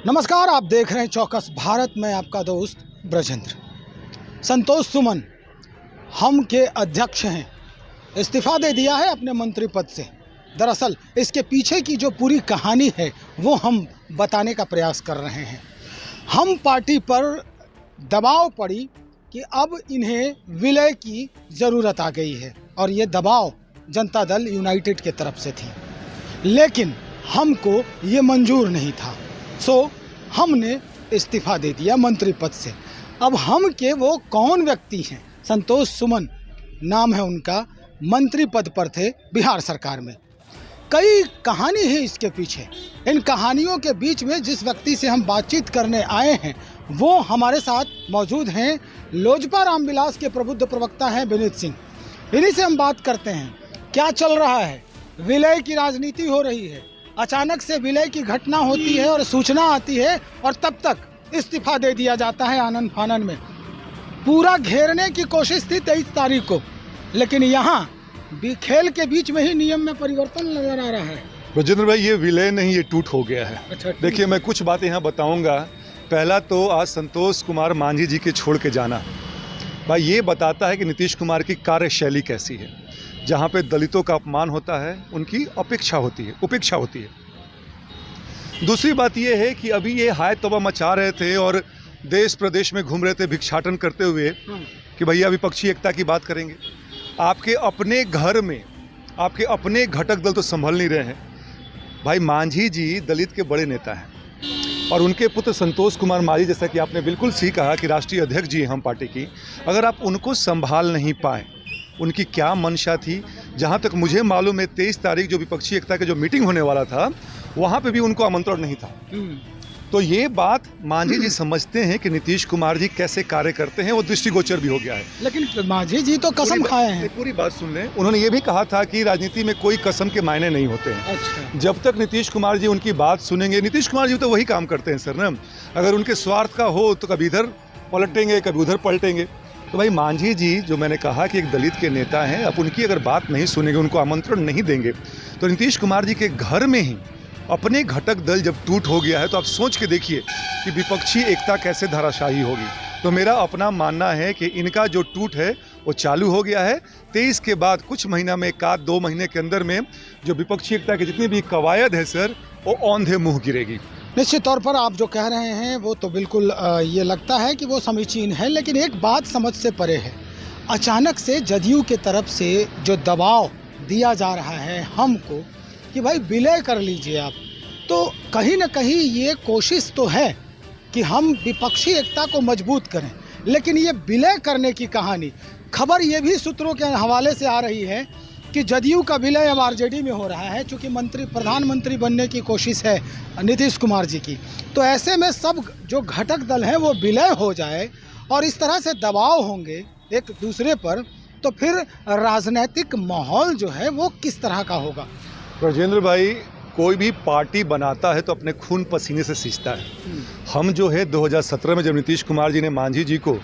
नमस्कार, आप देख रहे हैं चौकस भारत में आपका दोस्त ब्रजेंद्र। संतोष सुमन हम के अध्यक्ष हैं, इस्तीफ़ा दे दिया है अपने मंत्री पद से। दरअसल इसके पीछे की जो पूरी कहानी है वो हम बताने का प्रयास कर रहे हैं। हम पार्टी पर दबाव पड़ी कि अब इन्हें विलय की ज़रूरत आ गई है और ये दबाव जनता दल यूनाइटेड के तरफ से थी, लेकिन हमको ये मंजूर नहीं था। सो हमने इस्तीफ़ा दे दिया मंत्री पद से। अब हम के वो कौन व्यक्ति हैं? संतोष सुमन नाम है उनका, मंत्री पद पर थे बिहार सरकार में। कई कहानी है इसके पीछे। इन कहानियों के बीच में जिस व्यक्ति से हम बातचीत करने आए हैं वो हमारे साथ मौजूद हैं। लोजपा रामविलास के प्रबुद्ध प्रवक्ता हैं विनीत सिंह। इन्हीं से हम बात करते हैं। क्या चल रहा है? विलय की राजनीति हो रही है, अचानक से विलय की घटना होती है और सूचना आती है और तब तक इस्तीफा दे दिया जाता है आनन फानन में। पूरा घेरने की कोशिश थी 23 तारीख को, लेकिन यहाँ खेल के बीच में ही नियम में परिवर्तन नजर आ रहा है। ब्रजेंद्र भाई, ये विलय नहीं, ये टूट हो गया है। अच्छा, देखिए, मैं कुछ बातें यहाँ बताऊंगा। पहला तो आज संतोष कुमार मांझी जी के छोड़ के जाना भाई ये बताता है कि नीतीश कुमार की कार्यशैली कैसी है। जहाँ पे दलितों का अपमान होता है उनकी उपेक्षा होती है। दूसरी बात ये है कि अभी ये हाय तौबा मचा रहे थे और देश प्रदेश में घूम रहे थे भिक्षाटन करते हुए कि भैया विपक्षी एकता की बात करेंगे। आपके अपने घर में आपके अपने घटक दल तो संभल नहीं रहे हैं। भाई मांझी जी दलित के बड़े नेता हैं और उनके पुत्र संतोष कुमार मांझी, जैसा कि आपने बिल्कुल सही कहा कि राष्ट्रीय अध्यक्ष जी हैं हम पार्टी की, अगर आप उनको संभाल नहीं पाए, उनकी क्या मंशा थी। जहाँ तक मुझे मालूम है 23 तारीख जो विपक्षी एकता का जो मीटिंग होने वाला था वहाँ पे भी उनको आमंत्रण नहीं था। तो ये बात मांझी जी समझते हैं कि नीतीश कुमार जी कैसे कार्य करते हैं, वो दृष्टिगोचर भी हो गया है। लेकिन मांझी जी तो कसम खाए हैं। पूरी बात सुन लें। उन्होंने ये भी कहा था कि राजनीति में कोई कसम के मायने नहीं होते हैं। अच्छा। जब तक नीतीश कुमार जी उनकी बात सुनेंगे, नीतीश कुमार जी तो वही काम करते हैं सर ना, अगर उनके स्वार्थ का हो तो कभी इधर पलटेंगे कभी उधर पलटेंगे। तो भाई मांझी जी, जो मैंने कहा कि एक दलित के नेता हैं, अब उनकी अगर बात नहीं सुनेंगे, उनको आमंत्रण नहीं देंगे, तो नीतीश कुमार जी के घर में ही अपने घटक दल जब टूट हो गया है तो आप सोच के देखिए कि विपक्षी एकता कैसे धराशायी होगी। तो मेरा अपना मानना है कि इनका जो टूट है वो चालू हो गया है। 23 के बाद कुछ महीना में, 1-2 महीने के अंदर में जो विपक्षी एकता की जितनी भी कवायद है सर, वो औंधे मुँह गिरेगी। निश्चित तौर पर आप जो कह रहे हैं वो तो बिल्कुल ये लगता है कि वो समीचीन है, लेकिन एक बात समझ से परे है। अचानक से जदयू के तरफ से जो दबाव दिया जा रहा है हमको कि भाई विलय कर लीजिए आप, तो कहीं ना कहीं ये कोशिश तो है कि हम विपक्षी एकता को मजबूत करें, लेकिन ये विलय करने की कहानी, खबर ये भी सूत्रों के हवाले से आ रही है कि जदयू का विलय अब आरजेडी में हो रहा है, चूँकि प्रधानमंत्री बनने की कोशिश है नीतीश कुमार जी की। तो ऐसे में सब जो घटक दल हैं वो विलय हो जाए और इस तरह से दबाव होंगे एक दूसरे पर, तो फिर राजनीतिक माहौल जो है वो किस तरह का होगा? ब्रजेंद्र भाई, कोई भी पार्टी बनाता है तो अपने खून पसीने से सींचता है। हम जो है 2017 में जब नीतीश कुमार जी ने मांझी जी को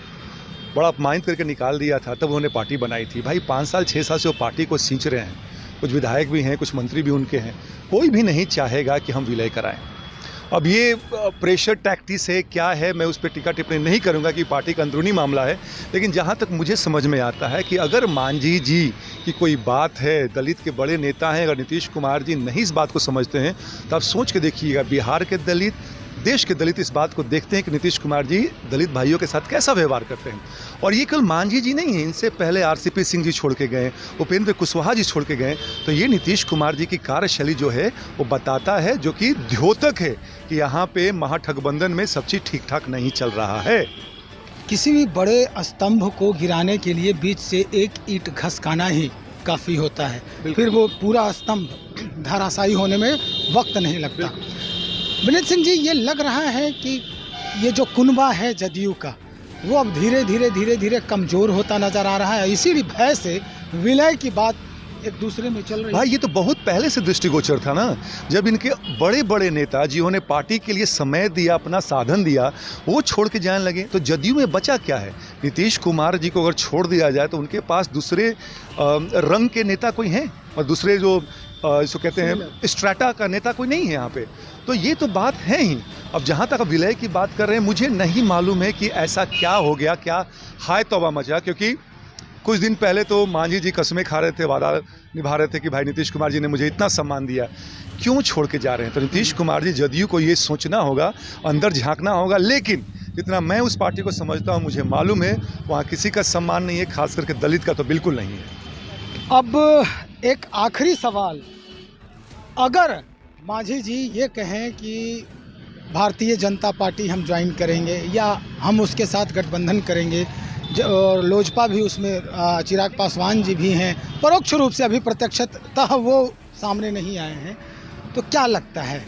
बड़ा अपमानित करके निकाल दिया था, तब उन्होंने पार्टी बनाई थी। भाई 5 साल 6 साल से वो पार्टी को सींच रहे हैं। कुछ विधायक भी हैं, कुछ मंत्री भी उनके हैं। कोई भी नहीं चाहेगा कि हम विलय कराएं। अब ये प्रेशर टैक्टिस है, क्या है, मैं उस पर टीका टिप्पणी नहीं करूंगा कि पार्टी का अंदरूनी मामला है, लेकिन जहां तक मुझे समझ में आता है कि अगर मांझी जी की कोई बात है, दलित के बड़े नेता हैं, अगर नीतीश कुमार जी नहीं इस बात को समझते हैं तो आप सोच के देखिएगा बिहार के दलित, देश के दलित इस बात को देखते हैं कि नीतीश कुमार जी दलित भाइयों के साथ कैसा व्यवहार करते हैं। और ये केवल मांझी जी नहीं है, इनसे पहले आरसीपी सिंह जी छोड़ के गए, उपेंद्र कुशवाहा जी छोड़ के गए। तो ये नीतीश कुमार जी की कार्यशैली जो है वो बताता है, जो कि द्योतक है कि यहाँ पे महागठबंधन में सब चीज़ ठीक ठाक नहीं चल रहा है। किसी भी बड़े स्तंभ को गिराने के लिए बीच से एक ईंट घसकाना ही काफ़ी होता है, फिर वो पूरा स्तंभ धराशायी होने में वक्त नहीं लगता। विनीत सिंह जी, ये लग रहा है कि ये जो कुनबा है जदयू का वो अब धीरे धीरे कमज़ोर होता नज़र आ रहा है, इसीलिए भय से विलय की बात एक दूसरे में चल रही है। भाई ये तो बहुत पहले से दृष्टिगोचर था ना, जब इनके बड़े बड़े नेता जिन्होंने पार्टी के लिए समय दिया, अपना साधन दिया, वो छोड़ के जाने लगे तो जदयू में बचा क्या है? नीतीश कुमार जी को अगर छोड़ दिया जाए तो उनके पास दूसरे रंग के नेता कोई हैं और दूसरे जो इसको कहते हैं स्ट्रैटा का नेता कोई नहीं है यहाँ पे। तो ये तो बात है ही। अब जहाँ तक विलय की बात कर रहे हैं, मुझे नहीं मालूम है कि ऐसा क्या हो गया, क्या हाय तौबा मचा, क्योंकि कुछ दिन पहले तो मांझी जी कस्में खा रहे थे, वादा निभा रहे थे कि भाई नीतीश कुमार जी ने मुझे इतना सम्मान दिया, क्यों छोड़ के जा रहे हैं। तो नीतीश कुमार जी, जदयू को ये सोचना होगा, अंदर झांकना होगा। लेकिन जितना मैं उस पार्टी को समझता हूँ, मुझे मालूम है वहाँ किसी का सम्मान नहीं है, खास करके दलित का तो बिल्कुल नहीं है। अब एक आखिरी सवाल, अगर मांझी जी ये कहें कि भारतीय जनता पार्टी हम ज्वाइन करेंगे या हम उसके साथ गठबंधन करेंगे, और लोजपा भी उसमें चिराग पासवान जी भी हैं, परोक्ष रूप से, अभी प्रत्यक्षतः वो सामने नहीं आए हैं, तो क्या लगता है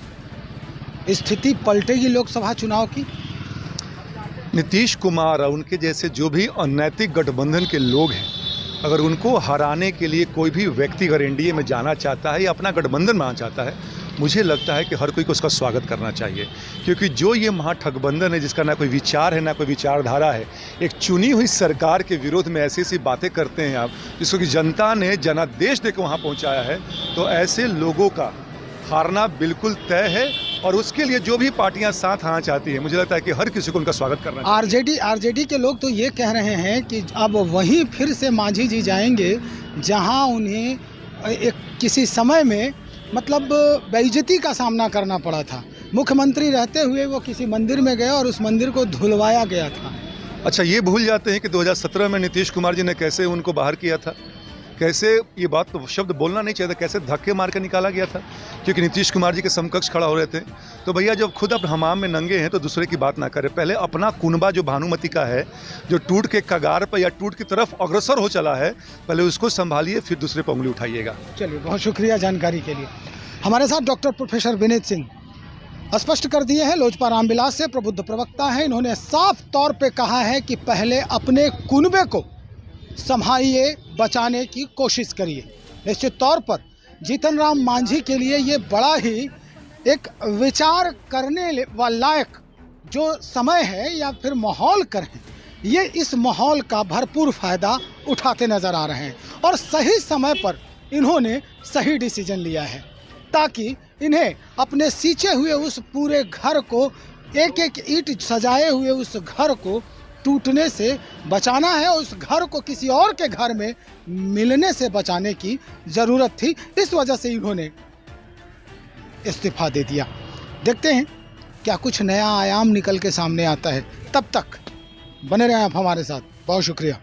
स्थिति पलटेगी लोकसभा चुनाव की? नीतीश कुमार और उनके जैसे जो भी अनैतिक गठबंधन के लोग हैं, अगर उनको हराने के लिए कोई भी व्यक्ति अगर एनडीए में जाना चाहता है या अपना गठबंधन बनाना चाहता है, मुझे लगता है कि हर कोई को उसका स्वागत करना चाहिए। क्योंकि जो ये महागठबंधन है, जिसका ना कोई विचार है ना कोई विचारधारा है, एक चुनी हुई सरकार के विरोध में ऐसी ऐसी बातें करते हैं आप, जिसको कि जनता ने जनादेश देकर वहाँ पहुँचाया है, तो ऐसे लोगों का हारना बिल्कुल तय है। और उसके लिए जो भी पार्टियां साथ आना चाहती हैं, मुझे लगता है कि हर किसी को उनका स्वागत करना चाहिए। आरजेडी के लोग तो ये कह रहे हैं कि अब वहीं फिर से मांझी जी जाएंगे जहां उन्हें एक किसी समय में मतलब बेइज्जती का सामना करना पड़ा था। मुख्यमंत्री रहते हुए वो किसी मंदिर में गए और उस मंदिर को धुलवाया गया था। अच्छा, ये भूल जाते हैं कि 2017 में नीतीश कुमार जी ने कैसे उनको बाहर किया था, कैसे, ये बात तो शब्द बोलना नहीं चाहिए था, कैसे धक्के मार के निकाला गया था, क्योंकि नीतीश कुमार जी के समकक्ष खड़ा हो रहे थे। तो भैया, जब खुद अब हमाम में नंगे हैं तो दूसरे की बात ना करें। पहले अपना कुनबा जो भानुमति का है, जो टूट के कगार पर या टूट की तरफ अग्रसर हो चला है, पहले उसको संभालिए, फिर दूसरे पर उंगली उठाइएगा। चलिए, बहुत शुक्रिया जानकारी के लिए। हमारे साथ डॉक्टर प्रोफेसर विनीत सिंह स्पष्ट कर दिए हैं, लोजपा रामविलास से प्रबुद्ध प्रवक्ता हैं। इन्होंने साफ तौर पे कहा है कि पहले अपने कुनबे को संभालिए, बचाने की कोशिश करिए। निश्चित तौर पर जीतन राम मांझी के लिए ये बड़ा ही एक विचार करने वाला लायक जो समय है या फिर माहौल करें, ये इस माहौल का भरपूर फ़ायदा उठाते नज़र आ रहे हैं और सही समय पर इन्होंने सही डिसीजन लिया है, ताकि इन्हें अपने सींचे हुए उस पूरे घर को, एक एक ईंट सजाए हुए उस घर को टूटने से बचाना है, उस घर को किसी और के घर में मिलने से बचाने की ज़रूरत थी। इस वजह से इन्होंने इस्तीफा दे दिया। देखते हैं क्या कुछ नया आयाम निकल के सामने आता है। तब तक बने रहें आप हमारे साथ। बहुत शुक्रिया।